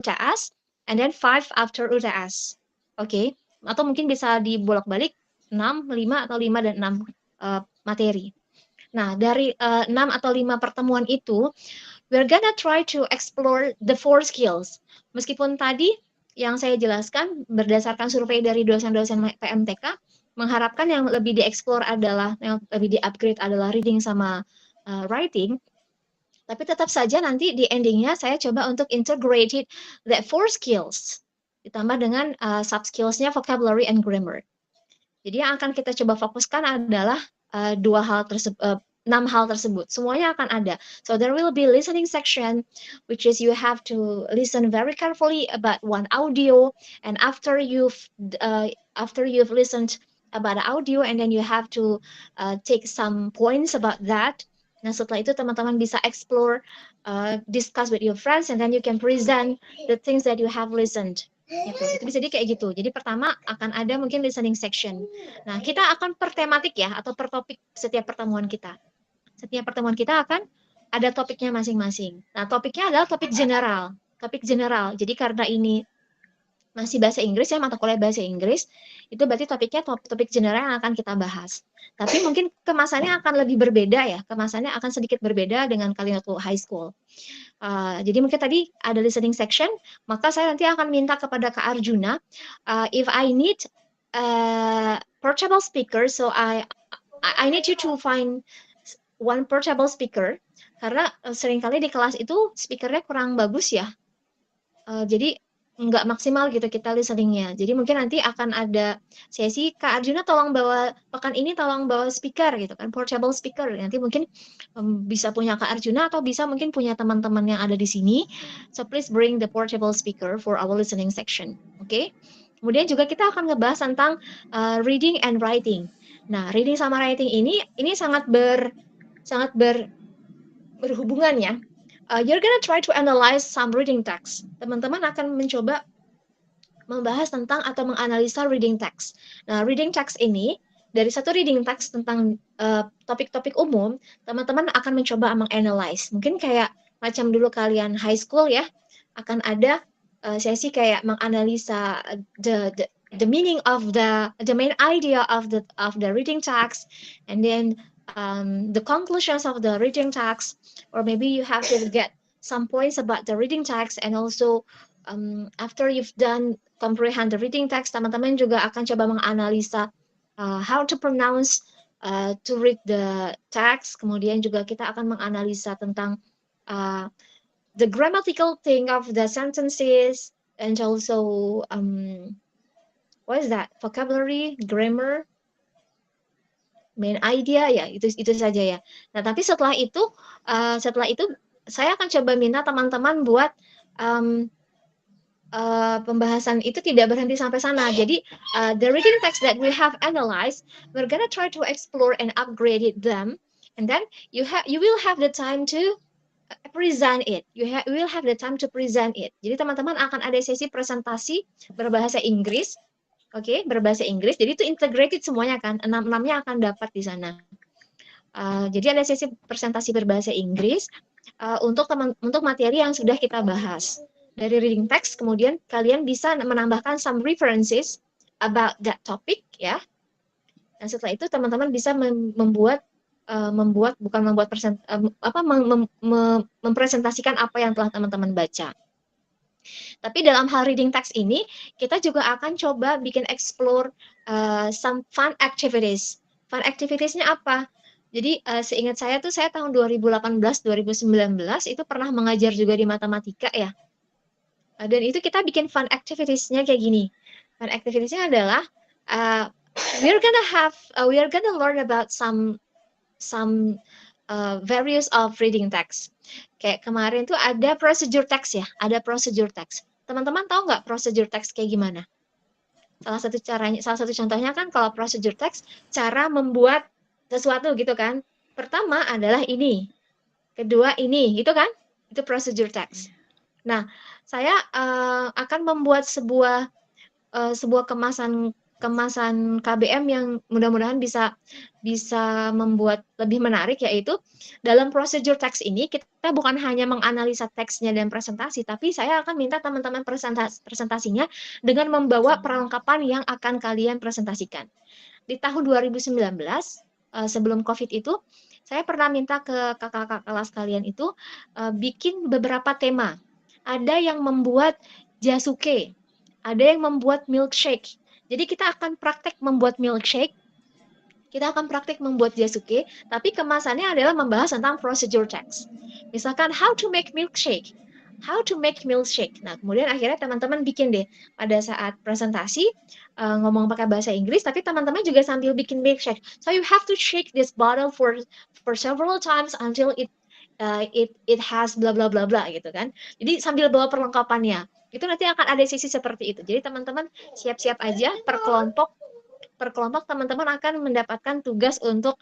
UTS, and then 5 after UTS. Oke, atau mungkin bisa dibolak-balik 6, 5 atau 5 dan 6 materi. Nah, dari 6 atau 5 pertemuan itu, we're gonna try to explore the 4 skills. Meskipun tadi yang saya jelaskan berdasarkan survei dari dosen-dosen PMTK, mengharapkan yang lebih dieksplor adalah, yang lebih di-upgrade adalah reading sama writing, tapi tetap saja nanti di endingnya saya coba untuk integrated that 4 skills, ditambah dengan sub skills-nya vocabulary and grammar. Jadi yang akan kita coba fokuskan adalah 6 hal tersebut. Semuanya akan ada. So there will be listening section, which is you have to listen very carefully about one audio, and after you've listened about the audio, and then you have to take some points about that. Nah, setelah itu teman-teman bisa explore, discuss with your friends, and then you can present the things that you have listened. Gitu. Itu bisa kayak gitu. Jadi pertama akan ada mungkin listening section. Nah, kita akan per tematik ya, atau per topik setiap pertemuan kita. Setiap pertemuan kita akan ada topiknya masing-masing. Nah, topiknya adalah topik general. Topik general. Jadi karena ini masih bahasa Inggris ya, mata kuliah bahasa Inggris, itu berarti topiknya topik general yang akan kita bahas. Tapi mungkin kemasannya akan lebih berbeda ya, kemasannya akan sedikit berbeda dengan kalian waktu high school. Jadi mungkin tadi ada listening section, maka saya nanti akan minta kepada Kak Arjuna, if I need portable speaker, so I need you to find one portable speaker, karena seringkali di kelas itu speakernya kurang bagus ya. Jadi nggak maksimal gitu kita listeningnya. Jadi mungkin nanti akan ada sesi, Kak Arjuna tolong bawa, pekan ini tolong bawa speaker gitu kan, portable speaker. Nanti mungkin bisa punya Kak Arjuna atau bisa mungkin punya teman-teman yang ada di sini. So please bring the portable speaker for our listening section. Oke? Kemudian juga kita akan ngebahas tentang reading and writing. Nah, reading sama writing ini sangat berhubungan ya. You're gonna try to analyze some reading text. Teman-teman akan mencoba membahas tentang atau menganalisa reading text. Nah, reading text ini dari satu reading text tentang topik-topik umum, teman-teman akan mencoba menganalize. Mungkin kayak macam dulu kalian high school ya, akan ada sesi kayak menganalisa the meaning of the main idea of the reading text, and then the conclusions of the reading text, or maybe you have to get some points about the reading text, and also after you've done comprehend the reading text, teman-teman juga akan coba menganalisa how to pronounce to read the text. Kemudian juga kita akan menganalisa tentang the grammatical thing of the sentences, and also what is that, vocabulary, grammar, main idea ya, itu saja ya. Nah, tapi setelah itu saya akan coba minta teman-teman buat pembahasan itu tidak berhenti sampai sana. Jadi the reading text that we have analyzed, we're gonna try to explore and upgrade them, and then you will have the time to present it. You will have the time to present it. Jadi teman-teman akan ada sesi presentasi berbahasa Inggris. Oke, berbahasa Inggris. Jadi itu integrated semuanya kan, 6-6-nya akan dapat di sana. Jadi ada sesi presentasi berbahasa Inggris untuk materi yang sudah kita bahas. Dari reading text, kemudian kalian bisa menambahkan some references about that topic ya. Dan setelah itu teman-teman bisa mempresentasikan apa yang telah teman-teman baca. Tapi dalam hal reading text ini, kita juga akan coba bikin explore some fun activities. Fun activities-nya apa? Jadi seingat saya tuh, saya tahun 2018-2019 itu pernah mengajar juga di matematika ya. Dan itu kita bikin fun activities-nya kayak gini. Fun activities-nya adalah we are gonna learn about some various of reading text. Kayak kemarin tuh ada procedure text ya, ada procedure text. Teman-teman tahu nggak procedure text kayak gimana? Salah satu contohnya kan kalau procedure text, cara membuat sesuatu gitu kan. Pertama adalah ini, kedua ini, gitu kan? Itu procedure text. Nah, saya akan membuat sebuah kemasan kemasan KBM yang mudah-mudahan bisa membuat lebih menarik, yaitu dalam procedure text ini kita bukan hanya menganalisa teksnya dan presentasi, tapi saya akan minta teman-teman presentasinya dengan membawa perlengkapan yang akan kalian presentasikan. Di tahun 2019, sebelum COVID itu, saya pernah minta ke kakak-kakak kelas kalian itu bikin beberapa tema. Ada yang membuat jasuke, ada yang membuat milkshake. Jadi kita akan praktek membuat milkshake, kita akan praktek membuat jasuke, tapi kemasannya adalah membahas tentang procedure text. Misalkan how to make milkshake, how to make milkshake. Nah, kemudian akhirnya teman-teman bikin deh pada saat presentasi ngomong pakai bahasa Inggris, tapi teman-teman juga sambil bikin milkshake. So you have to shake this bottle for several times until it has bla bla bla bla gitu kan. Jadi sambil bawa perlengkapannya. Itu nanti akan ada sesi seperti itu. Jadi teman-teman siap-siap aja per kelompok teman-teman akan mendapatkan tugas untuk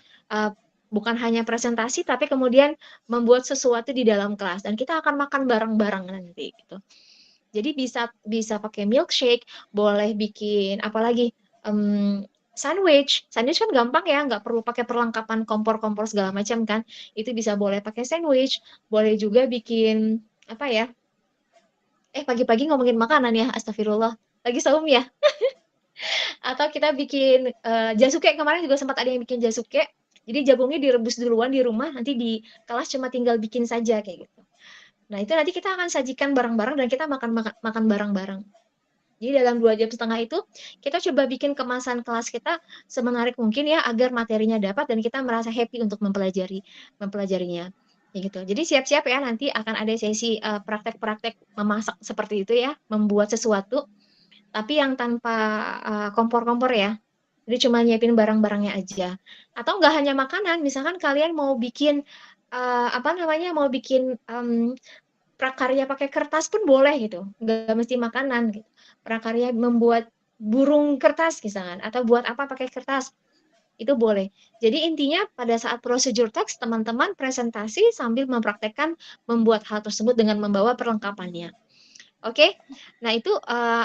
bukan hanya presentasi tapi kemudian membuat sesuatu di dalam kelas dan kita akan makan bareng-bareng nanti gitu. Jadi bisa pakai milkshake, boleh bikin apalagi sandwich kan gampang ya, nggak perlu pakai perlengkapan kompor-kompor segala macam kan. Itu bisa boleh pakai sandwich, boleh juga bikin apa ya? Pagi-pagi ngomongin makanan ya, astagfirullah. Lagi saum ya. Atau kita bikin jasuke, kemarin juga sempat ada yang bikin jasuke. Jadi jagungnya direbus duluan di rumah, nanti di kelas cuma tinggal bikin saja kayak gitu. Nah, itu nanti kita akan sajikan bareng-bareng dan kita makan bareng-bareng. Jadi dalam 2,5 jam itu kita coba bikin kemasan kelas kita semenarik mungkin ya agar materinya dapat dan kita merasa happy untuk mempelajarinya. Ya gitu. Jadi siap-siap ya, nanti akan ada sesi praktek-praktek memasak seperti itu ya, membuat sesuatu tapi yang tanpa kompor-kompor ya. Jadi cuma nyiapin barang-barangnya aja. Atau nggak hanya makanan, misalkan kalian mau bikin mau bikin prakarya pakai kertas pun boleh gitu, nggak mesti makanan gitu. Prakarya membuat burung kertas misalkan, atau buat apa pakai kertas, itu boleh. Jadi intinya pada saat procedure text, teman-teman presentasi sambil mempraktekkan membuat hal tersebut dengan membawa perlengkapannya. Oke, nah itu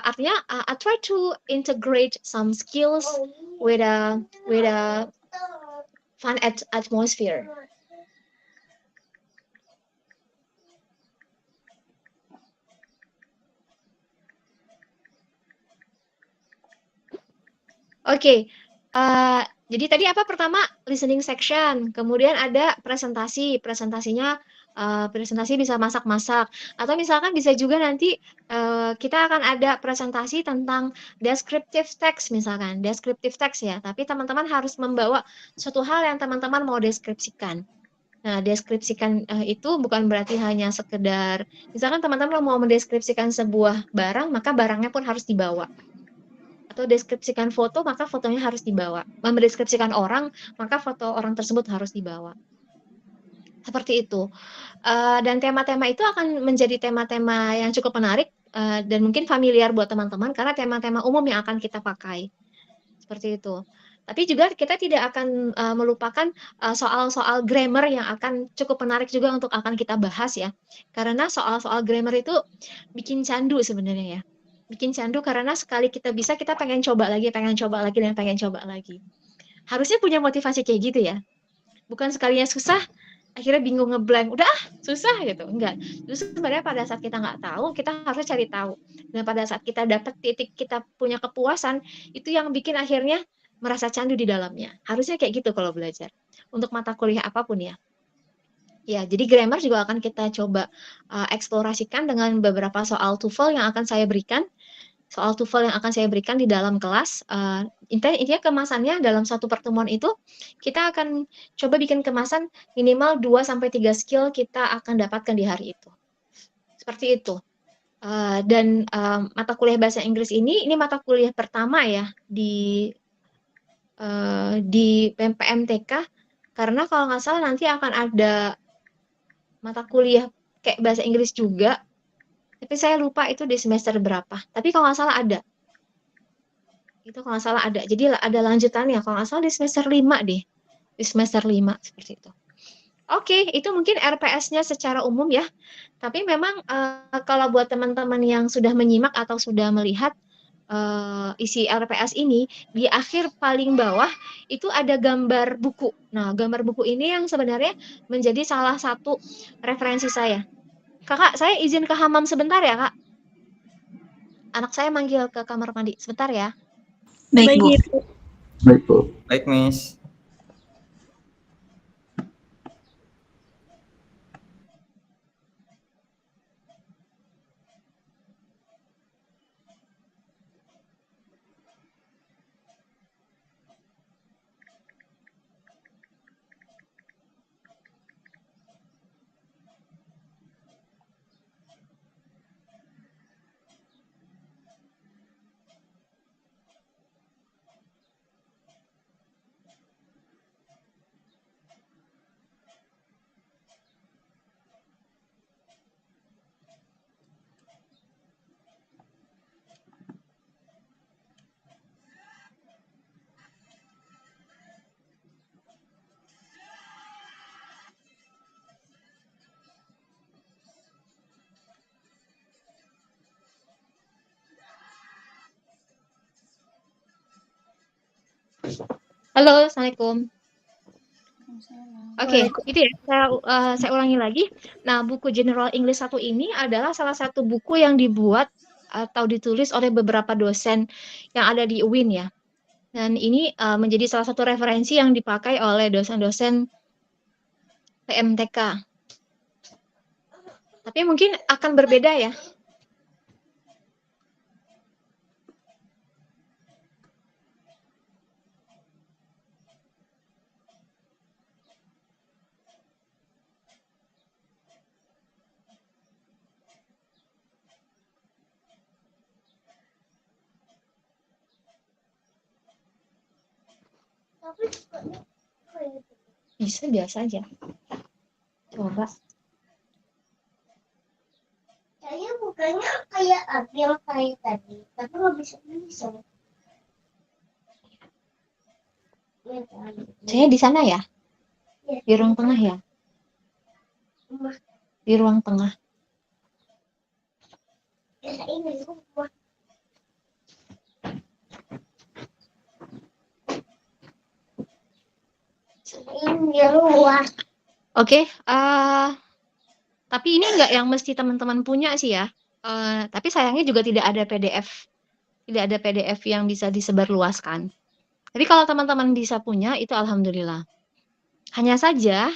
artinya I try to integrate some skills with a fun atmosphere. Oke, jadi tadi apa pertama listening section, kemudian ada presentasinya presentasi bisa masak-masak, atau misalkan bisa juga nanti kita akan ada presentasi tentang descriptive text misalkan, descriptive text ya, tapi teman-teman harus membawa suatu hal yang teman-teman mau deskripsikan. Nah, deskripsikan itu bukan berarti hanya sekedar, misalkan teman-teman mau mendeskripsikan sebuah barang, maka barangnya pun harus dibawa. Atau deskripsikan foto, maka fotonya harus dibawa. Mendeskripsikan orang, maka foto orang tersebut harus dibawa. Seperti itu. Dan tema-tema itu akan menjadi tema-tema yang cukup menarik dan mungkin familiar buat teman-teman karena tema-tema umum yang akan kita pakai. Seperti itu. Tapi juga kita tidak akan melupakan soal-soal grammar yang akan cukup menarik juga untuk akan kita bahas ya. Karena soal-soal grammar itu bikin candu sebenarnya ya. Bikin candu karena sekali kita bisa, kita pengen coba lagi, dan pengen coba lagi. Harusnya punya motivasi kayak gitu ya. Bukan sekalinya susah, akhirnya bingung ngeblank. Udah susah gitu. Enggak. Justru sebenarnya pada saat kita nggak tahu, kita harus cari tahu. Dan pada saat kita dapat titik kita punya kepuasan, itu yang bikin akhirnya merasa candu di dalamnya. Harusnya kayak gitu kalau belajar. Untuk mata kuliah apapun ya. Ya, jadi grammar juga akan kita coba eksplorasikan dengan beberapa soal TOEFL yang akan saya berikan. Soal TOEFL yang akan saya berikan di dalam kelas, intinya kemasannya dalam satu pertemuan itu, kita akan coba bikin kemasan minimal 2-3 skill kita akan dapatkan di hari itu. Seperti itu. Dan mata kuliah bahasa Inggris ini mata kuliah pertama ya di PMTK, karena kalau nggak salah nanti akan ada mata kuliah kayak bahasa Inggris juga, tapi saya lupa itu di semester berapa. Tapi kalau nggak salah ada. Itu kalau nggak salah ada. Jadi ada lanjutannya. Kalau nggak salah di semester 5 deh. Di semester 5 seperti itu. Oke, itu mungkin RPS-nya secara umum ya. Tapi memang kalau buat teman-teman yang sudah menyimak atau sudah melihat isi LPS ini, di akhir paling bawah itu ada gambar buku. Nah, gambar buku ini yang sebenarnya menjadi salah satu referensi saya. Kakak, saya izin ke hamam sebentar ya, Kak. Anak saya manggil ke kamar mandi. Sebentar ya. Baik, Bu. Baik, Bu. Baik, Miss. Halo, Assalamualaikum. Oke, itu ya, saya ulangi lagi. Nah, buku General English 1 ini adalah salah satu buku yang dibuat atau ditulis oleh beberapa dosen yang ada di UIN ya. Dan ini menjadi salah satu referensi yang dipakai oleh dosen-dosen PMTK. Tapi mungkin akan berbeda ya. Bisa biasa aja. Coba. Saya bukannya kayak yang kayak tadi, tapi nggak bisa. Saya di sana ya? Di ruang tengah ya? Di ruang tengah. Oke, tapi ini enggak yang mesti teman-teman punya sih ya. Tapi sayangnya juga tidak ada PDF yang bisa disebarluaskan. Tapi kalau teman-teman bisa punya itu alhamdulillah. Hanya saja,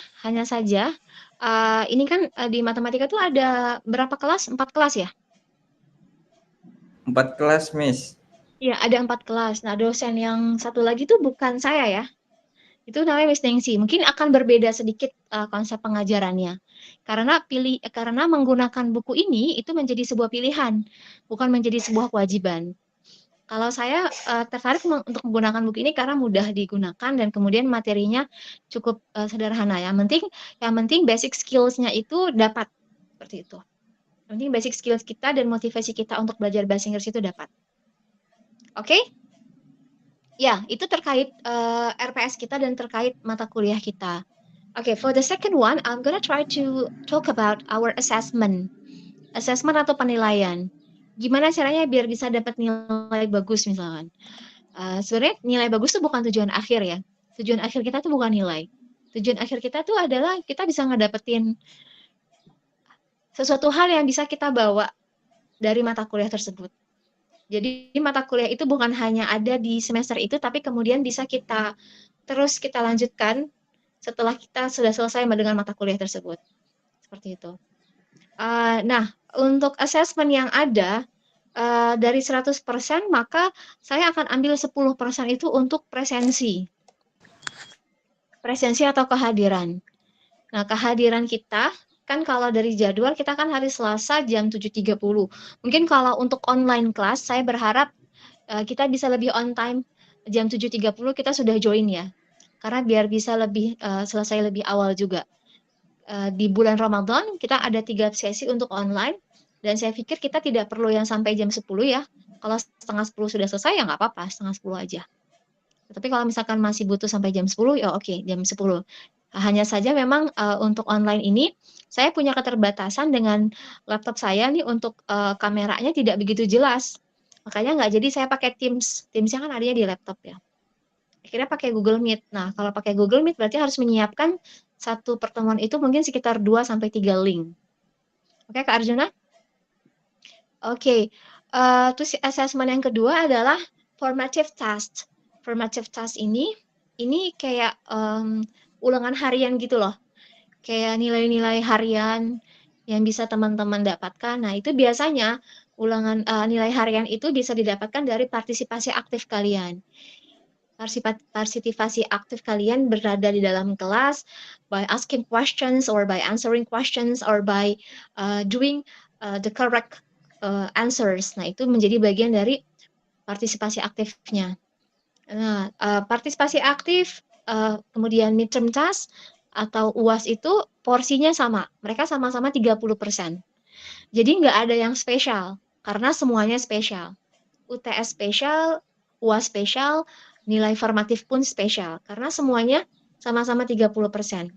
ini kan di matematika tuh ada berapa kelas? 4 kelas ya? 4 kelas, Miss. Iya, ada 4 kelas. Nah, dosen yang satu lagi tuh bukan saya ya. Itu namanya Miss Nengsi. Mungkin akan berbeda sedikit konsep pengajarannya. Karena menggunakan buku ini itu menjadi sebuah pilihan, bukan menjadi sebuah kewajiban. Kalau saya tertarik untuk menggunakan buku ini karena mudah digunakan dan kemudian materinya cukup sederhana. Yang penting basic skills-nya itu dapat, seperti itu. Yang penting basic skills kita dan motivasi kita untuk belajar bahasa Inggris itu dapat. Oke? Ya, itu terkait RPS kita dan terkait mata kuliah kita. Okay, for the second one, I'm gonna try to talk about our assessment. Assessment atau penilaian. Gimana caranya biar bisa dapat nilai bagus misalkan. Sebenarnya nilai bagus itu bukan tujuan akhir ya. Tujuan akhir kita tuh bukan nilai. Tujuan akhir kita tuh adalah kita bisa ngedapetin sesuatu hal yang bisa kita bawa dari mata kuliah tersebut. Jadi mata kuliah itu bukan hanya ada di semester itu, tapi kemudian bisa kita lanjutkan setelah kita sudah selesai dengan mata kuliah tersebut. Seperti itu. Nah, untuk assessment yang ada, dari 100% maka saya akan ambil 10% itu untuk presensi. Presensi atau kehadiran. Nah, kehadiran kita, kan kalau dari jadwal kita kan hari Selasa jam 7.30. Mungkin kalau untuk online class, saya berharap kita bisa lebih on time, jam 7.30 kita sudah join ya. Karena biar bisa selesai lebih awal juga. Di bulan Ramadan kita ada 3 sesi untuk online dan saya pikir kita tidak perlu yang sampai jam 10 ya. Kalau setengah 10 sudah selesai ya nggak apa-apa, setengah 10 aja. Tapi kalau misalkan masih butuh sampai jam 10 ya oke, jam 10. Hanya saja memang untuk online ini saya punya keterbatasan dengan laptop saya nih untuk kameranya tidak begitu jelas. Makanya nggak jadi saya pakai Teams. Teams-nya kan adanya di laptop ya. Akhirnya pakai Google Meet. Nah, kalau pakai Google Meet berarti harus menyiapkan satu pertemuan itu mungkin sekitar 2-3 link. Oke, Kak Arjuna? Oke. Terus assessment yang kedua adalah formative task. Formative task ini kayak ulangan harian gitu loh. Kayak nilai-nilai harian yang bisa teman-teman dapatkan. Nah, itu biasanya ulangan nilai harian itu bisa didapatkan dari partisipasi aktif kalian. Partisipasi aktif kalian berada di dalam kelas by asking questions or by answering questions or by doing the correct answers. Nah, itu menjadi bagian dari partisipasi aktifnya. Nah, partisipasi aktif, kemudian midterm task atau UAS itu porsinya sama. Mereka sama-sama 30%. Jadi nggak ada yang spesial, karena semuanya spesial. UTS spesial, UAS spesial, nilai formatif pun spesial, karena semuanya sama-sama 30%.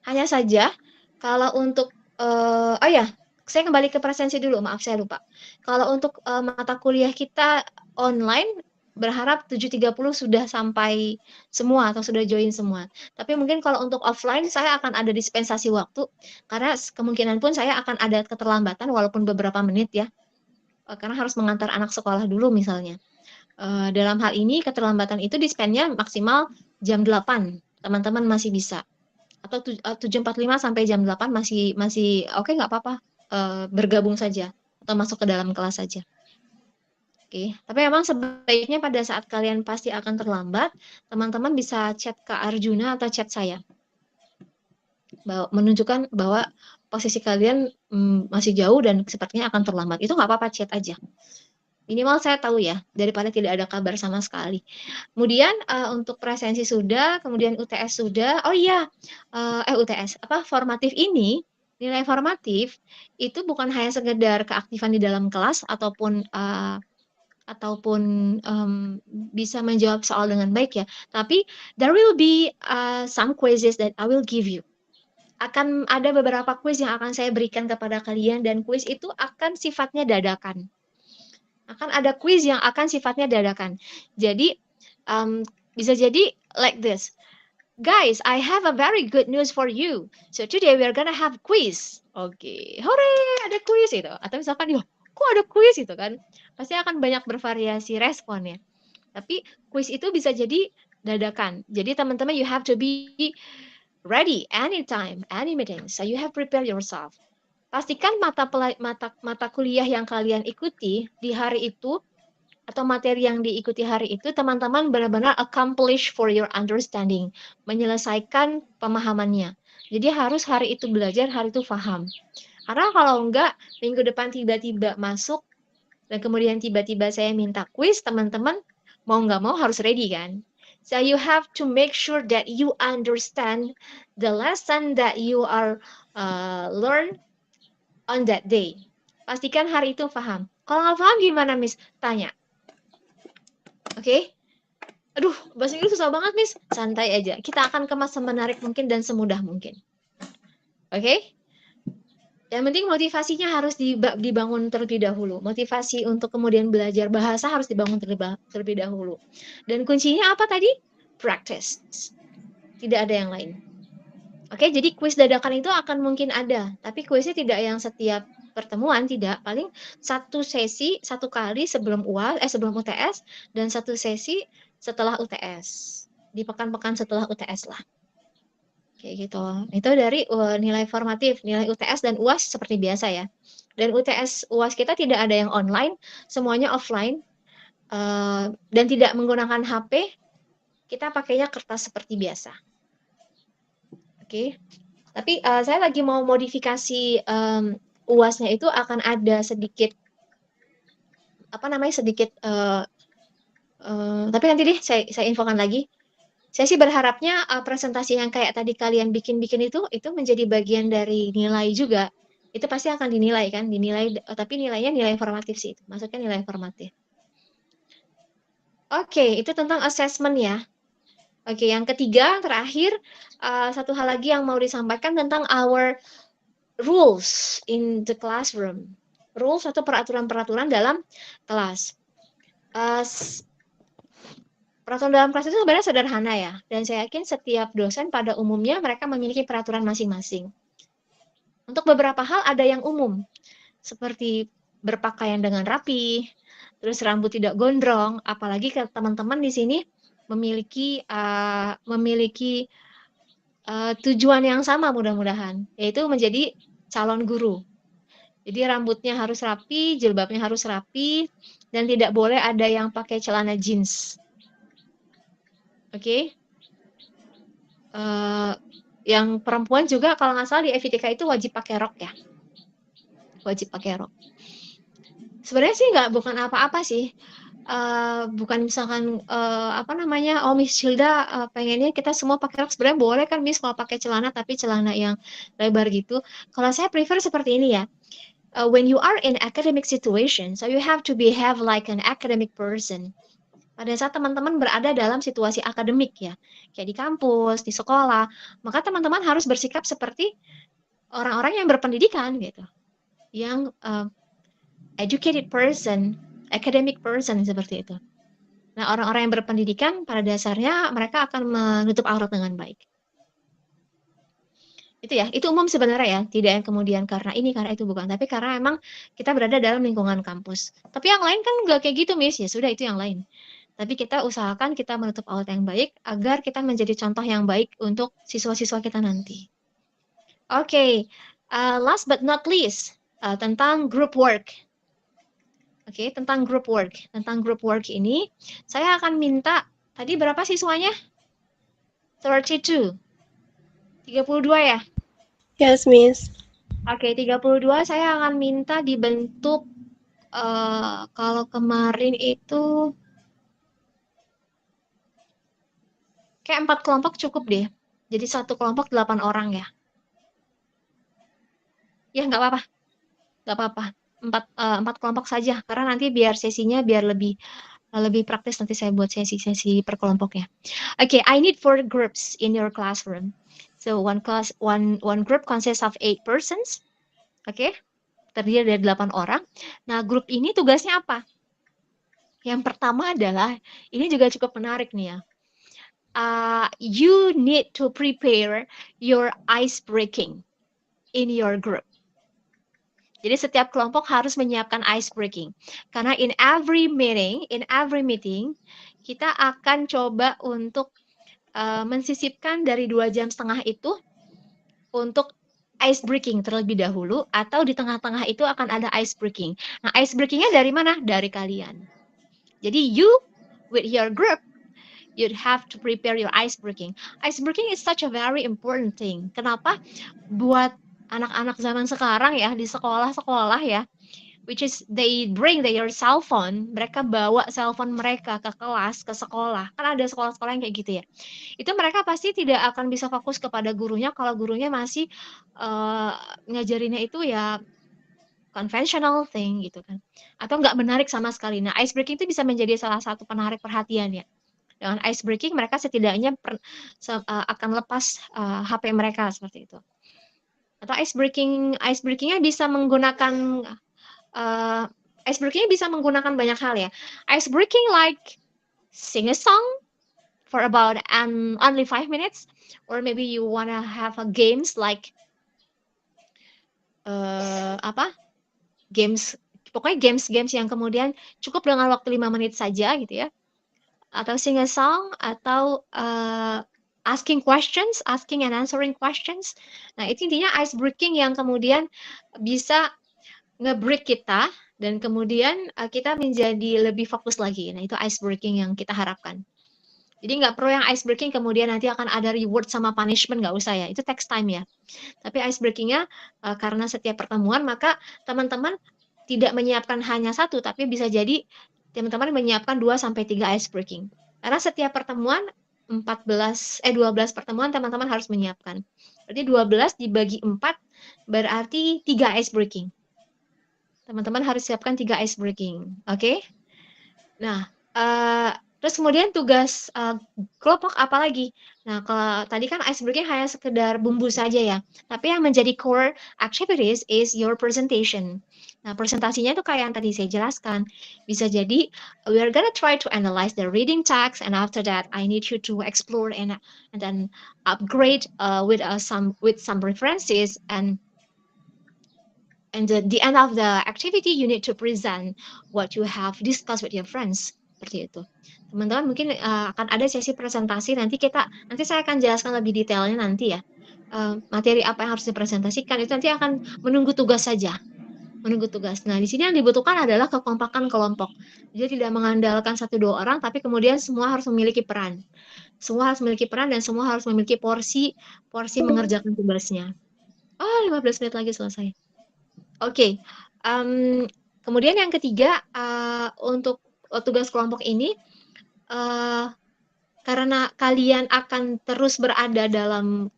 Hanya saja, kalau untuk, oh ya, saya kembali ke presensi dulu, maaf saya lupa. Kalau untuk mata kuliah kita online, berharap 7.30 sudah sampai semua atau sudah join semua. Tapi mungkin kalau untuk offline, saya akan ada dispensasi waktu, karena kemungkinan pun saya akan ada keterlambatan walaupun beberapa menit ya, karena harus mengantar anak sekolah dulu misalnya. Dalam hal ini keterlambatan itu dispennya maksimal jam 8, teman-teman masih bisa. Atau 7.45 sampai jam 8 masih oke, nggak apa-apa, bergabung saja atau masuk ke dalam kelas saja. Oke, tapi memang sebaiknya pada saat kalian pasti akan terlambat, teman-teman bisa chat ke Arjuna atau chat saya. Menunjukkan bahwa posisi kalian masih jauh dan sepertinya akan terlambat. Itu nggak apa-apa, chat aja. Minimal saya tahu ya, daripada tidak ada kabar sama sekali. Kemudian untuk presensi sudah, kemudian UTS sudah. Oh iya, UTS formatif ini, nilai formatif itu bukan hanya sekedar keaktifan di dalam kelas ataupun bisa menjawab soal dengan baik ya. Tapi there will be some quizzes that I will give you. Akan ada beberapa quiz yang akan saya berikan kepada kalian dan quiz itu akan sifatnya dadakan. Akan ada quiz yang akan sifatnya dadakan. Jadi bisa jadi like this. Guys, I have a very good news for you. So today we are gonna have quiz. Oke, hore, ada quiz itu. Atau misalkan, kok ada quiz itu kan? Pasti akan banyak bervariasi responnya. Tapi quiz itu bisa jadi dadakan. Jadi teman-teman you have to be ready anytime, any meeting. So you have prepare yourself. Pastikan mata kuliah yang kalian ikuti di hari itu atau materi yang diikuti hari itu teman-teman benar-benar accomplish for your understanding, menyelesaikan pemahamannya. Jadi harus hari itu belajar, hari itu paham. Karena kalau enggak, minggu depan tiba-tiba masuk dan kemudian tiba-tiba saya minta quiz, teman-teman mau nggak mau harus ready kan. So you have to make sure that you understand the lesson that you are learn on that day. Pastikan hari itu paham. Kalau nggak paham gimana, Miss? Tanya. Oke? Aduh, bahasa Inggris susah banget, Miss. Santai aja. Kita akan kemas semenarik mungkin dan semudah mungkin. Oke? Yang penting motivasinya harus dibangun terlebih dahulu. Motivasi untuk kemudian belajar bahasa harus dibangun terlebih dahulu. Dan kuncinya apa tadi? Practice. Tidak ada yang lain. Oke, jadi kuis dadakan itu akan mungkin ada. Tapi kuisnya tidak yang setiap pertemuan, tidak. Paling satu sesi, satu kali sebelum sebelum UTS, dan satu sesi setelah UTS. Di pekan-pekan setelah UTS lah. Kayak gitu. Itu dari nilai formatif, nilai UTS dan UAS seperti biasa ya. Dan UTS UAS kita tidak ada yang online, semuanya offline. Dan tidak menggunakan HP, kita pakainya kertas seperti biasa. Oke. Tapi saya lagi mau modifikasi UASnya itu akan ada sedikit tapi nanti deh saya infokan lagi. Saya sih berharapnya presentasi yang kayak tadi kalian bikin-bikin itu menjadi bagian dari nilai juga. Itu pasti akan dinilai kan, tapi nilainya nilai formatif sih. Maksudnya nilai formatif. Oke, itu tentang assessment ya. Oke, yang ketiga, terakhir, satu hal lagi yang mau disampaikan tentang our rules in the classroom. rules atau peraturan-peraturan dalam kelas. Peraturan dalam kelas itu sebenarnya sederhana ya, dan saya yakin setiap dosen pada umumnya mereka memiliki peraturan masing-masing. Untuk beberapa hal ada yang umum, seperti berpakaian dengan rapi, terus rambut tidak gondrong, apalagi ke teman-teman di sini memiliki tujuan yang sama mudah-mudahan, yaitu menjadi calon guru. Jadi rambutnya harus rapi, jilbabnya harus rapi, dan tidak boleh ada yang pakai celana jeans. Oke? Yang perempuan juga kalau nggak salah di FITK itu wajib pakai rok ya. Wajib pakai rok. Sebenarnya sih bukan apa-apa sih. Bukan misalkan oh Miss Hilda pengennya kita semua pakai rok, sebenarnya boleh kan Miss kalau pakai celana, tapi celana yang lebar gitu. Kalau saya prefer seperti ini ya. When you are in academic situation, so you have to behave like an academic person. Pada saat teman-teman berada dalam situasi akademik ya, kayak di kampus, di sekolah, maka teman-teman harus bersikap seperti orang-orang yang berpendidikan gitu, yang educated person, academic person seperti itu. Nah, orang-orang yang berpendidikan pada dasarnya mereka akan menutup aurat dengan baik. Itu ya, itu umum sebenarnya ya, tidak yang kemudian karena ini, karena itu, bukan. Tapi karena emang kita berada dalam lingkungan kampus. Tapi yang lain kan nggak kayak gitu, Miss. Ya sudah, itu yang lain. Tapi kita usahakan kita menutup aurat yang baik agar kita menjadi contoh yang baik untuk siswa-siswa kita nanti. Oke, last but not least, tentang group work. Oke, tentang group work. Tentang group work ini, saya akan minta, tadi berapa siswanya? 32. 32 ya? Yes, Miss. Oke, 32 saya akan minta dibentuk, kalau kemarin itu kayak 4 kelompok cukup deh. Jadi satu kelompok 8 orang ya. Ya nggak apa-apa, nggak apa-apa. 4 kelompok saja, karena nanti biar sesinya biar lebih praktis, nanti saya buat sesi-sesi per kelompoknya. Okay, I need 4 groups in your classroom. So one group consists of 8 persons. Oke, terdiri dari 8 orang. Nah, grup ini tugasnya apa? Yang pertama adalah, ini juga cukup menarik nih ya. You need to prepare your ice breaking in your group. Jadi setiap kelompok harus menyiapkan ice breaking. Karena in every meeting, kita akan coba untuk mensisipkan dari 2,5 jam itu untuk ice breaking terlebih dahulu, atau di tengah-tengah itu akan ada ice breaking. Nah, ice breakingnya dari mana? Dari kalian. Jadi you with your group, you'd have to prepare your ice breaking. Ice breaking is such a very important thing. Kenapa? Buat anak-anak zaman sekarang ya, di sekolah-sekolah ya, which is they bring their cell phone, mereka bawa cell phone mereka ke kelas, ke sekolah. Kan ada sekolah-sekolah yang kayak gitu ya. Itu mereka pasti tidak akan bisa fokus kepada gurunya kalau gurunya masih ngajarinnya itu ya conventional thing gitu kan. Atau nggak menarik sama sekali. Nah, ice breaking itu bisa menjadi salah satu penarik perhatian ya. Dengan ice breaking mereka setidaknya akan lepas HP mereka seperti itu. Atau ice breakingnya bisa menggunakan ice breaking bisa menggunakan banyak hal ya. Ice breaking like sing a song for about only 5 minutes, or maybe you wanna have a games like pokoknya games yang kemudian cukup dengan waktu 5 menit saja gitu ya. Atau sing a song, atau asking and answering questions. Nah, itu intinya ice breaking yang kemudian bisa nge-break kita, dan kemudian kita menjadi lebih fokus lagi. Nah, itu ice breaking yang kita harapkan. Jadi nggak perlu yang ice breaking kemudian nanti akan ada reward sama punishment, nggak usah ya. Itu takes time ya. Tapi ice breakingnya karena setiap pertemuan, maka teman-teman tidak menyiapkan hanya satu, tapi bisa jadi teman-teman menyiapkan 2-3 ice breaking. Karena setiap pertemuan 12 pertemuan teman-teman harus menyiapkan. Berarti 12 dibagi 4 berarti 3 ice breaking. Teman-teman harus siapkan 3 ice breaking. Oke? Nah, Terus kemudian tugas kelompok apa lagi? Nah, kalau tadi kan ice breaking hanya sekedar bumbu saja ya. Tapi yang menjadi core activities is your presentation. Nah, presentasinya itu kayak yang tadi saya jelaskan. Bisa jadi we are gonna try to analyze the reading text, and after that I need you to explore and then upgrade with some references, and the end of the activity you need to present what you have discussed with your friends, seperti itu. Teman-teman mungkin akan ada sesi presentasi, nanti saya akan jelaskan lebih detailnya nanti ya. Materi apa yang harus dipresentasikan itu nanti akan menunggu tugas saja. Menunggu tugas. Nah, di sini yang dibutuhkan adalah kekompakan kelompok. Jadi tidak mengandalkan 1-2 orang, tapi kemudian semua harus memiliki peran. Semua harus memiliki peran dan semua harus memiliki porsi mengerjakan tugasnya. 15 menit lagi selesai. Oke, kemudian yang ketiga, untuk tugas kelompok ini, karena kalian akan terus berada dalam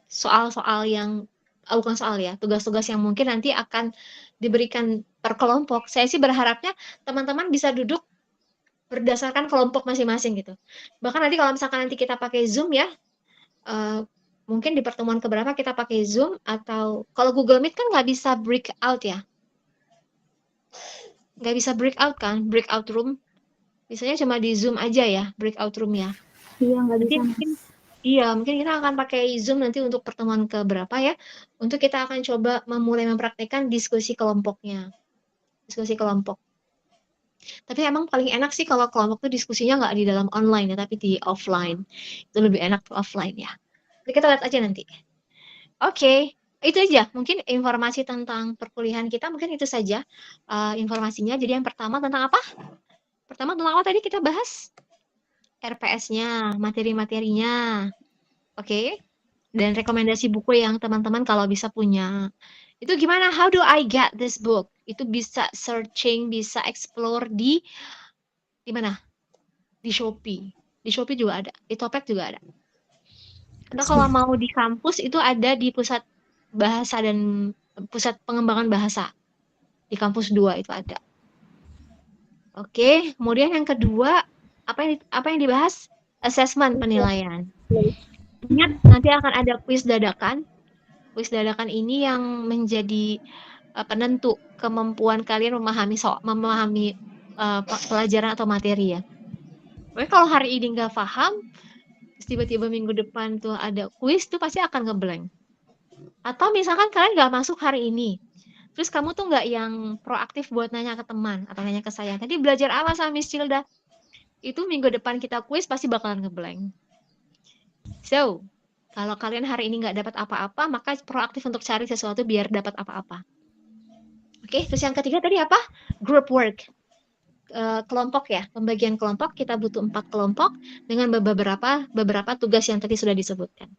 soal-soal yang bukan soal ya, tugas-tugas yang mungkin nanti akan diberikan per kelompok. Saya sih berharapnya teman-teman bisa duduk berdasarkan kelompok masing-masing gitu. Bahkan nanti kalau misalkan nanti kita pakai Zoom ya, mungkin di pertemuan keberapa kita pakai Zoom, atau kalau Google Meet kan nggak bisa breakout ya. Nggak bisa breakout kan, breakout room. Biasanya cuma di Zoom aja ya, breakout room ya. Iya, nggak Nanti bisa. mungkin, mungkin kita akan pakai Zoom nanti untuk pertemuan keberapa ya. Untuk kita akan coba memulai mempraktikkan diskusi kelompoknya. Diskusi kelompok. Tapi emang paling enak sih kalau kelompok tuh diskusinya nggak di dalam online ya, tapi di offline. Itu lebih enak tuh offline ya. Jadi kita lihat aja nanti. Oke, itu aja. Mungkin informasi tentang perkuliahan kita, mungkin itu saja informasinya. Jadi yang pertama tentang apa? Pertama tentang apa tadi kita bahas? RPS-nya, materi-materinya. Oke. Dan rekomendasi buku yang teman-teman kalau bisa punya. Itu gimana? How do I get this book? Itu bisa searching, bisa explore di mana? Di Shopee. Di Shopee juga ada. Di Topet juga ada. Karena kalau mau di kampus itu ada di pusat bahasa dan pusat pengembangan bahasa. Di kampus 2 itu ada. Oke, kemudian yang kedua, apa yang dibahas? Assessment, penilaian. Ingat, nanti akan ada kuis dadakan. Kuis dadakan ini yang menjadi penentu kemampuan kalian memahami pelajaran atau materi ya. Pokoknya kalau hari ini nggak paham, terus tiba-tiba minggu depan tuh ada kuis, tuh pasti akan ngeblank. Atau misalkan kalian nggak masuk hari ini, terus kamu tuh nggak yang proaktif buat nanya ke teman atau nanya ke saya, tadi belajar apa sama Miss Cilda? Itu minggu depan kita kuis pasti bakalan ngeblank. So, kalau kalian hari ini nggak dapat apa-apa, maka proaktif untuk cari sesuatu biar dapat apa-apa. Oke, terus yang ketiga tadi apa? Group work. Kelompok ya, pembagian kelompok. Kita butuh 4 kelompok dengan beberapa tugas yang tadi sudah disebutkan.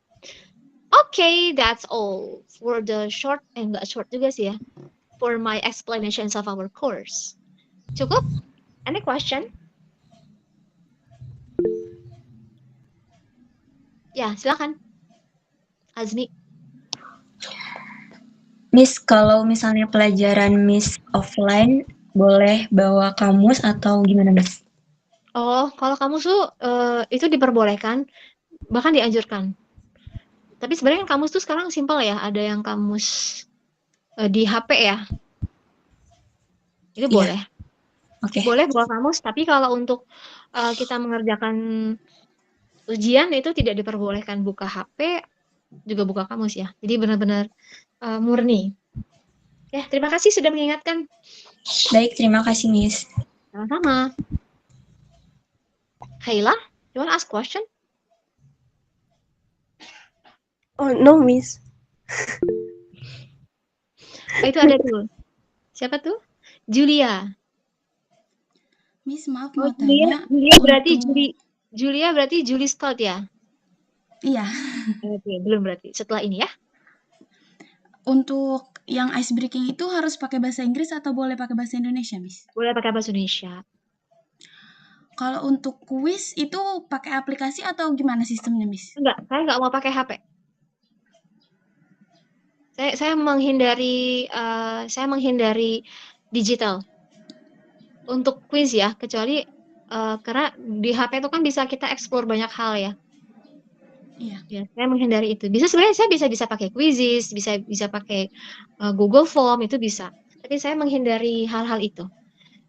Okay, that's all for the short, enggak short juga sih ya, for my explanations of our course. Cukup? Any question? Ya, silakan. Azmi. Miss, kalau misalnya pelajaran Miss offline, boleh bawa kamus atau gimana, Miss? Oh, kalau kamus tuh itu diperbolehkan, bahkan dianjurkan. Tapi sebenarnya kamus tuh sekarang simpel ya, ada yang kamus di HP ya. Itu boleh. Oke. Boleh bawa kamus, tapi kalau untuk kita mengerjakan ujian itu tidak diperbolehkan buka HP, juga buka kamus ya. Jadi benar-benar murni. Ya, terima kasih sudah mengingatkan. Baik, terima kasih, Miss. Sama-sama. Hayla, you want to ask question? Oh, no, Miss. Itu ada tuh. Siapa tuh? Julia. Miss, maaf Oh, mau tanya. Julia berarti Julie Scott ya? Iya. Oke, belum berarti. Setelah ini ya. Untuk yang ice breaking itu harus pakai bahasa Inggris atau boleh pakai bahasa Indonesia, Miss? Boleh pakai bahasa Indonesia. Kalau untuk kuis itu pakai aplikasi atau gimana sistemnya, Miss? Enggak, saya nggak mau pakai HP. Saya menghindari digital untuk kuis ya, kecuali karena di HP itu kan bisa kita explore banyak hal ya. Iya. Ya, saya menghindari itu. Sebenarnya saya bisa pakai Quizzes, bisa pakai Google Form, itu bisa. Tapi saya menghindari hal-hal itu.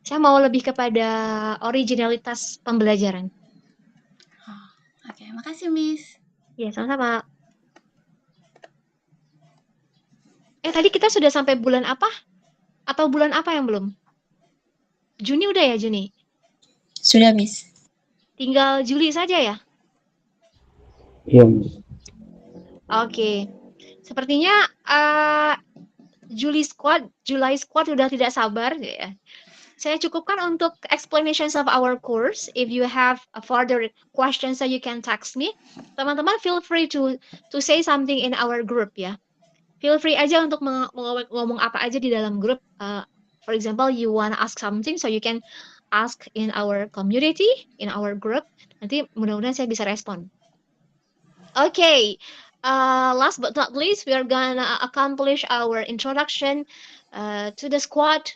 Saya mau lebih kepada originalitas pembelajaran. Oh, oke, makasih Miss. Ya, sama-sama. Tadi kita sudah sampai bulan apa? Atau bulan apa yang belum? Juni udah ya, Juni? Sudah, Miss. Tinggal Juli saja ya? Iya, Miss. Oke. Sepertinya July Squad sudah tidak sabar ya. Saya cukupkan untuk explanations of our course. If you have a further questions, so you can text me. Teman-teman feel free to say something in our group ya. Feel free aja untuk ngomong apa aja di dalam grup. For example, you wanna ask something, so you can ask in our community, in our group. Nanti mudah-mudahan saya bisa respon. Okay. Last but not least, we are gonna accomplish our introduction to the squad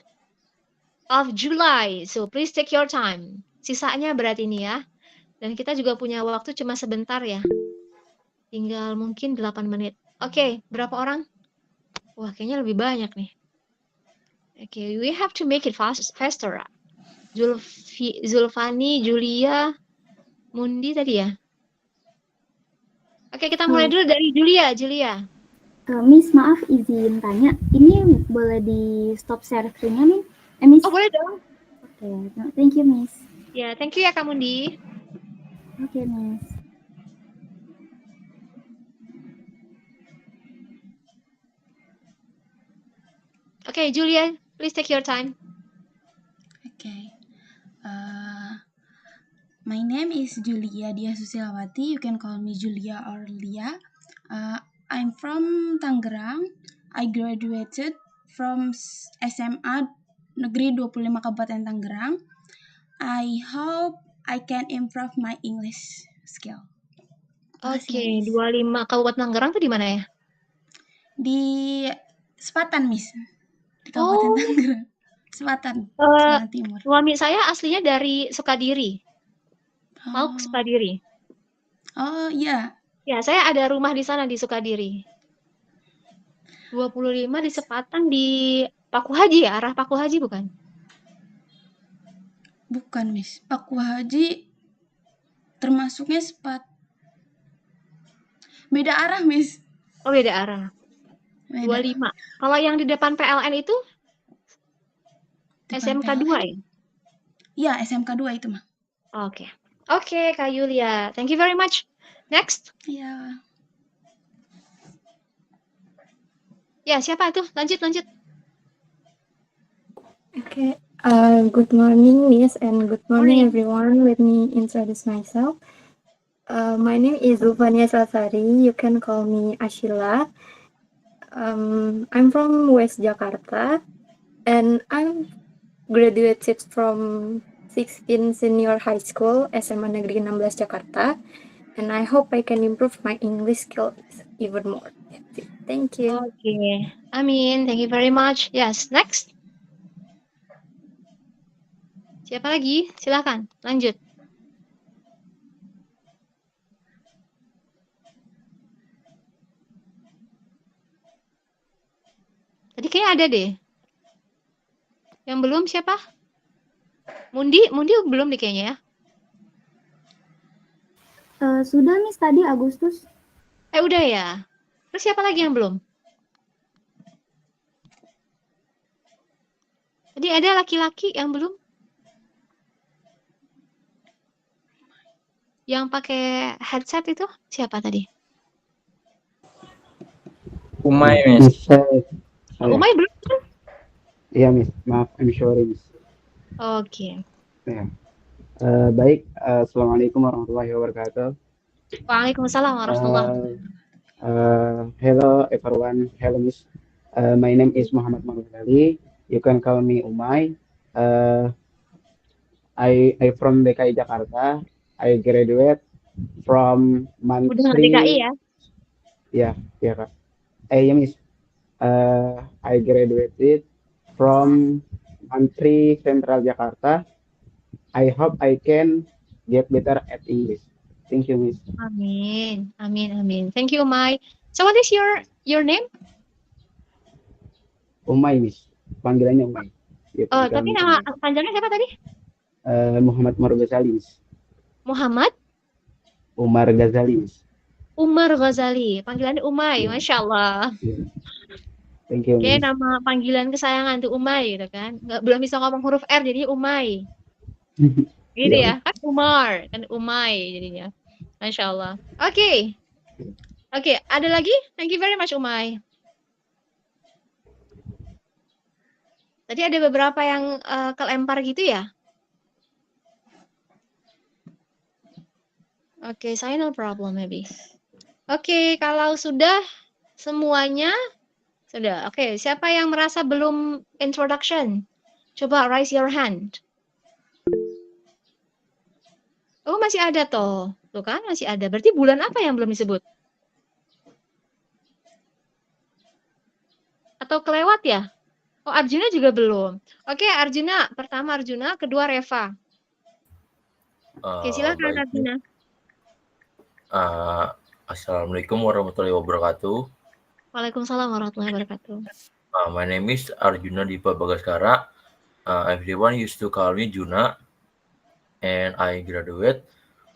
of July. So please take your time. Sisanya berat ini ya. Dan kita juga punya waktu cuma sebentar ya. Tinggal mungkin 8 menit. Oke, berapa orang? Wah, kayaknya lebih banyak nih. Oke, we have to make it faster. Zulfani, Julia, Mundi tadi ya. Oke, kita mulai dulu dari Julia. Miss, maaf izin tanya, ini boleh di stop share screen-nya nih? Miss? Oh, boleh dong. Oke, thank you, Miss. Ya, thank you ya Kak Mundi. Oke, Miss. Oke, Julia, please take your time. Okay. My name is Julia Dia Susilawati. You can call me Julia or Lia. I'm from Tangerang. I graduated from SMA Negeri 25 Kabupaten Tangerang. I hope I can improve my English skill. Oke, 25 Kabupaten Tangerang tuh di mana ya? Di Sepatan, Miss. Di Kabupaten Tangerang. Sepatan Timur. Suami saya aslinya dari Sukadiri. Mau ke Sukadiri. Oh, iya. Ya, saya ada rumah di sana di Sukadiri. 25 di Sepatan di Paku Haji ya? Arah Paku Haji bukan? Bukan, Miss. Paku Haji termasuknya beda arah, Miss. Oh, beda arah. Beda. 25. Kalau yang di depan PLN itu SMK 2 ya? Iya, SMK 2 itu mah. Oke, Kak Yulia. Thank you very much. Next. Iya. Ya, siapa itu? Lanjut. Okay. Good morning, Miss, and good morning, everyone. Let me introduce myself. My name is Zulfania Sasari. You can call me Ashila. I'm from West Jakarta, and I'm graduated from 16 Senior High School, SMA Negeri 16 Jakarta, and I hope I can improve my English skills even more. Thank you. Okay. Amin. Thank you very much. Yes, next. Siapa lagi? Silakan, lanjut. Tadi kayaknya ada deh. Yang belum siapa? Mundi belum deh kayaknya ya. Sudah, Miss, tadi Agustus. Udah ya. Terus siapa lagi yang belum? Tadi ada laki-laki yang belum? Yang pakai headset itu siapa tadi? Umay, Miss. Umay belum? Iya, Miss. Maaf, I'm sorry, Miss. Oke. Ya. Baik, Assalamualaikum warahmatullahi wabarakatuh. Waalaikumsalam warahmatullahi wabarakatuh. Hello everyone. Hello, Miss. My name is Muhammad Mahmud. You can call me Umay. I from DKI Jakarta. I graduate from Mantri. Udah DKI ya? Ya, Kak. Ya, Miss. I graduated from Mantri Central Jakarta. I hope I can get better at English. Thank you, Miss. Amin, amin, amin. Thank you, Umay. So what is your name? Umay, Miss. Panggilannya Umay. You Oh, can call tapi me nama Umay. panjangnya siapa tadi? Muhammad Umar Ghazali, Miss. Muhammad Umar Ghazali, Miss. Umar Ghazali. Panggilannya Umay, Iya. Masya Allah. Yeah. Thank you, Kayak Miss. nama panggilan kesayangan tuh Umay gitu kan. Belum bisa ngomong huruf R jadi Umay. Gitu Iya. ya. Kan Umar, kan Umay jadinya. Masya Allah. Oke. Oke, ada lagi? Thank you very much, Umay. Tadi ada beberapa yang kelempar gitu ya? Oke, saya no problem maybe. Oke, kalau sudah semuanya sudah. Oke, siapa yang merasa belum introduction? Coba raise your hand. Oh, masih ada toh. Tuh kan, masih ada. Berarti bulan apa yang belum disebut? Atau kelewat ya? Oh, Arjuna juga belum. Oke, Arjuna. Pertama Arjuna, kedua Reva. Oke, silakan Baik, Arjuna. Assalamualaikum warahmatullahi wabarakatuh. Waalaikumsalam warahmatullahi wabarakatuh. My name is Arjuna Dipa Bagaskara. Everyone used to call me Juna, and I graduate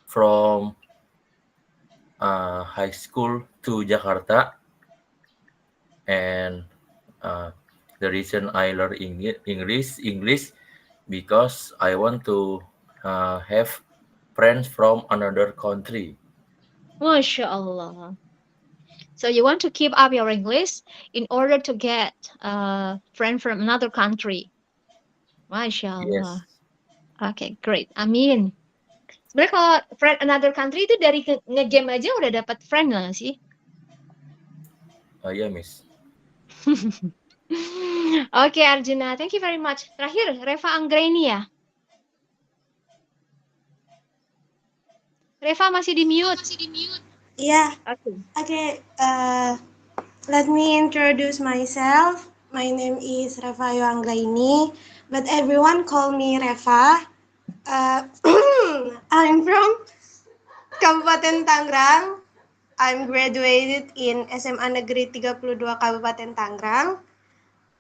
from high school to Jakarta. And the reason I learn English because I want to have friends from another country. Masya Allah. So you want to keep up your English in order to get a friend from another country. Masya Allah. Yes. Oke, great. Amin. Sebenarnya kalau friend another country itu dari nge-game aja udah dapat friend nggak sih? Yeah, Miss. Oke, Arjuna. Thank you very much. Terakhir, Reva Anggraini ya. Reva masih di mute. Yeah. Oke. Okay. Let me introduce myself. My name is Reva Anggraini, but everyone call me Reva. I'm from Kabupaten Tangerang. I'm graduated in SMA Negeri 32 Kabupaten Tangerang.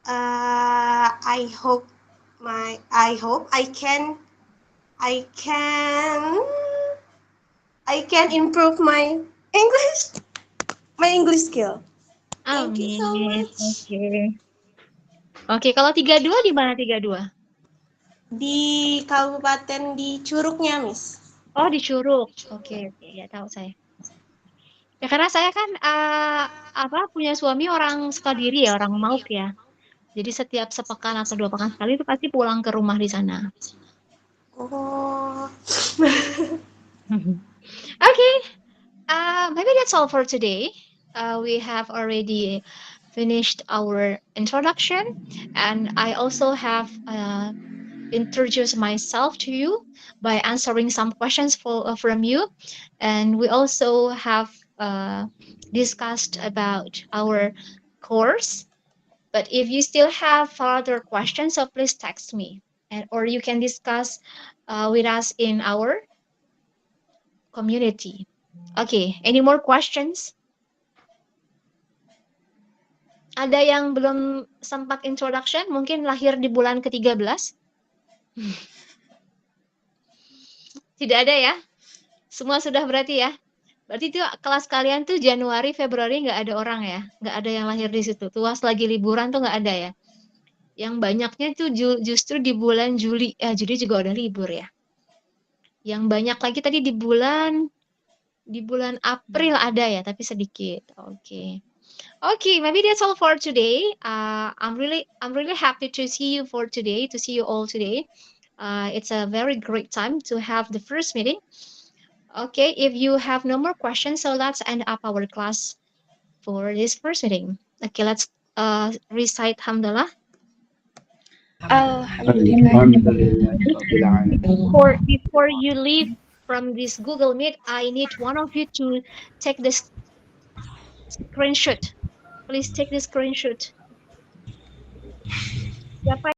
I hope I can improve my English skill. Thank you so much. Oke, kalau 32 di mana 32? Di kabupaten di Curugnya, Miss. Oh, di Curug. Oke, ya tahu saya. Ya karena saya kan punya suami orang Sukadiri ya, orang Mauk ya. Jadi setiap sepekan atau 2 pekan sekali itu pasti pulang ke rumah di sana. Oh. Okay, maybe that's all for today. We have already finished our introduction, and I also have introduced myself to you by answering some questions from you, and we also have discussed about our course. But if you still have further questions, so please text me, or you can discuss with us in our community. Okay, any more questions? Ada yang belum sempat introduction, mungkin lahir di bulan ke-13? Tidak ada ya? Semua sudah berarti ya? Berarti itu kelas kalian tuh Januari, Februari nggak ada orang ya? Nggak ada yang lahir di situ. Tuas lagi liburan tuh nggak ada ya? Yang banyaknya tuh justru di bulan Juli. Juli juga udah libur ya. Yang banyak lagi tadi di bulan April ada ya, tapi sedikit. Okay, maybe that's all for today. I'm really happy to see you all today. It's a very great time to have the first meeting. Okay, if you have no more questions, so let's end up our class for this first meeting. Okay, let's recite Hamdalah. Before you leave from this Google Meet, I need one of you to take this screenshot. Please take the screenshot. Siapa